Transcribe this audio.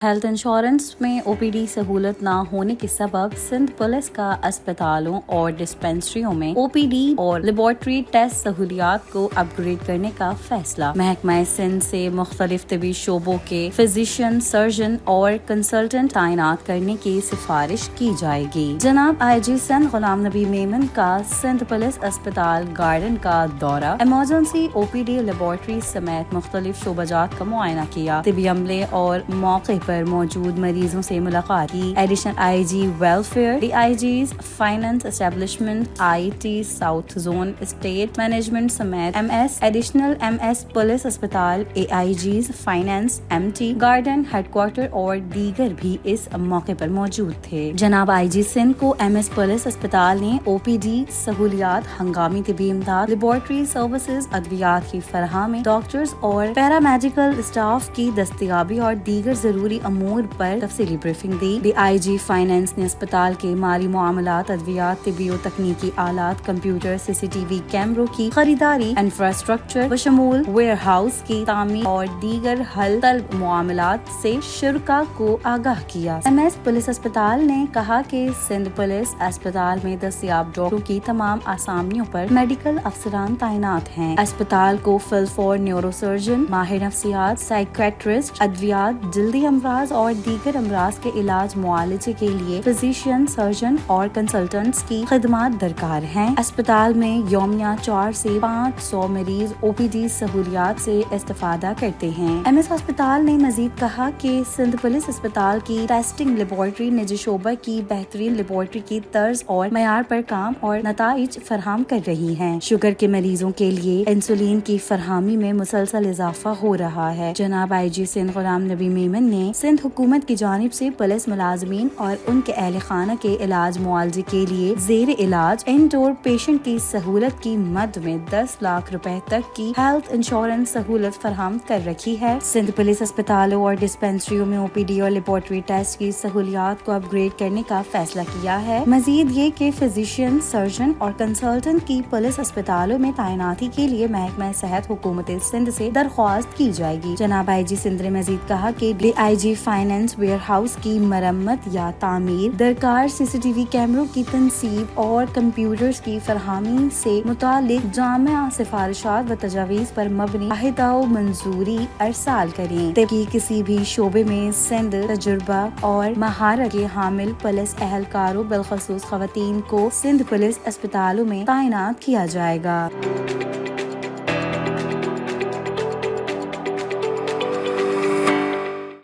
Health insurance में OPD सहूलत न होने के सबब सिंध पुलिस का अस्पतालों और डिस्पेंसरियों में ओपीडी और लेबॉर्ट्री टेस्ट सहूलियात को अपग्रेड करने का फैसला। महकमा सिंध से मुख्तलिफ तबी शोबों के फिजिशियन, सर्जन और कंसल्टेंट तैनात करने की सिफारिश की जाएगी। जनाब IG सिंध गुलाम नबी मेमन का सिंध पुलिस अस्पताल गार्डन का दौरा, इमरजेंसी OPD लेबॉर्ट्री समेत मुख्तलिफ शोबाजात का मुआयना किया, तिबी अमले और मौके पर मौजूद मरीजों से मुलाकात की। Additional IG welfare, DIGs finance establishment, IT south zone state management समेत MS, एडिशनल MS पुलिस अस्पताल, AIGs finance, MT garden headquarter और दीगर भी इस मौके पर मौजूद थे। जनाब IG सिंध को MS पुलिस अस्पताल ने OPD सहूलियात, हंगामी तिबी इमदाद, लेबॉर्ट्री सर्विसेज, अद्वियात की फराहमी, डॉक्टर्स और पैरामेडिकल स्टाफ की दस्तयाबी और दीगर जरूरी अमूर पर तफसीली ब्रीफिंग दी। DIG फाइनेंस ने अस्पताल के माली मामलात, अद्वियात, तिबी और तकनीकी आलात, कंप्यूटर, CCTV कैमरों की खरीदारी, इंफ्रास्ट्रक्चर बशमूल वेयर हाउस की तामीर और दीगर हल तलब मामलात से शुरका को आगाह किया। MS पुलिस अस्पताल ने कहा कि सिंध पुलिस अस्पताल में दस्तयाब डॉक्टरों की तमाम आसामियों पर मेडिकल अफसरान तैनात हैं। अस्पताल को फिल फॉर न्यूरोसर्जन, माहिर नफ्सियात, साइकियाट्रिस्ट, अद्वियात, जल्दी अमराज और दीगर अमराज के इलाज मुआलजे के लिए फिजिशियन, सर्जन और कंसल्टेंट्स की खिदमात दरकार हैं। अस्पताल में यौमिया 4 से 500 मरीज OPD सहूलियात से इस्तेफादा करते हैं। MS अस्पताल ने मजीद कहा कि सिंध पुलिस अस्पताल की टेस्टिंग लेबॉर्ट्री निजी शोबा की बेहतरीन लेबॉर्ट्री की तर्ज और मयार पर काम और नताइज फराहम कर रही है। शुगर के मरीजों के लिए इंसुलिन की फरहमी में मुसलसल इजाफा हो रहा है। जनाब IG सिंध गुलाम नबी मेमन ने सिंध हुकूमत की जानिब से पुलिस मुलाजमीन और उनके अहल खाना के इलाज मुआलजे के लिए जेर इलाज इंडोर पेशेंट की सहूलत की मद में 10 लाख रुपए तक की हेल्थ इंश्योरेंस सहूलत फराहम कर रखी है। सिंध पुलिस अस्पतालों और डिस्पेंसरियों में OPD और लेबॉर्ट्री टेस्ट की सहूलियात को अपग्रेड करने का फैसला किया है। मजीद ये कि फिजिशियन, सर्जन और कंसल्टेंट की पुलिस अस्पतालों में तैनाती के लिए महकमा सेहत हुकूमत सिंध से दरख्वास्त की जाएगी। जनाब IG सिंध ने मजीद कहा कि DIG फाइनेंस वेयर हाउस की मरम्मत या तामीर, दरकार CCTV कैमरों की तनसीब और कंप्यूटर्स की फरहमी से मुतालिक जामिया सिफारिशात व तजावीज़ पर मबनी अहदा व मंजूरी अरसाल करें ताकि किसी भी शोबे में सिंध तजुर्बा और महारत के हामिल पुलिस एहलकारों बिलखसूस खवातीन को सिंध पुलिस अस्पतालों में तैनात किया जाएगा।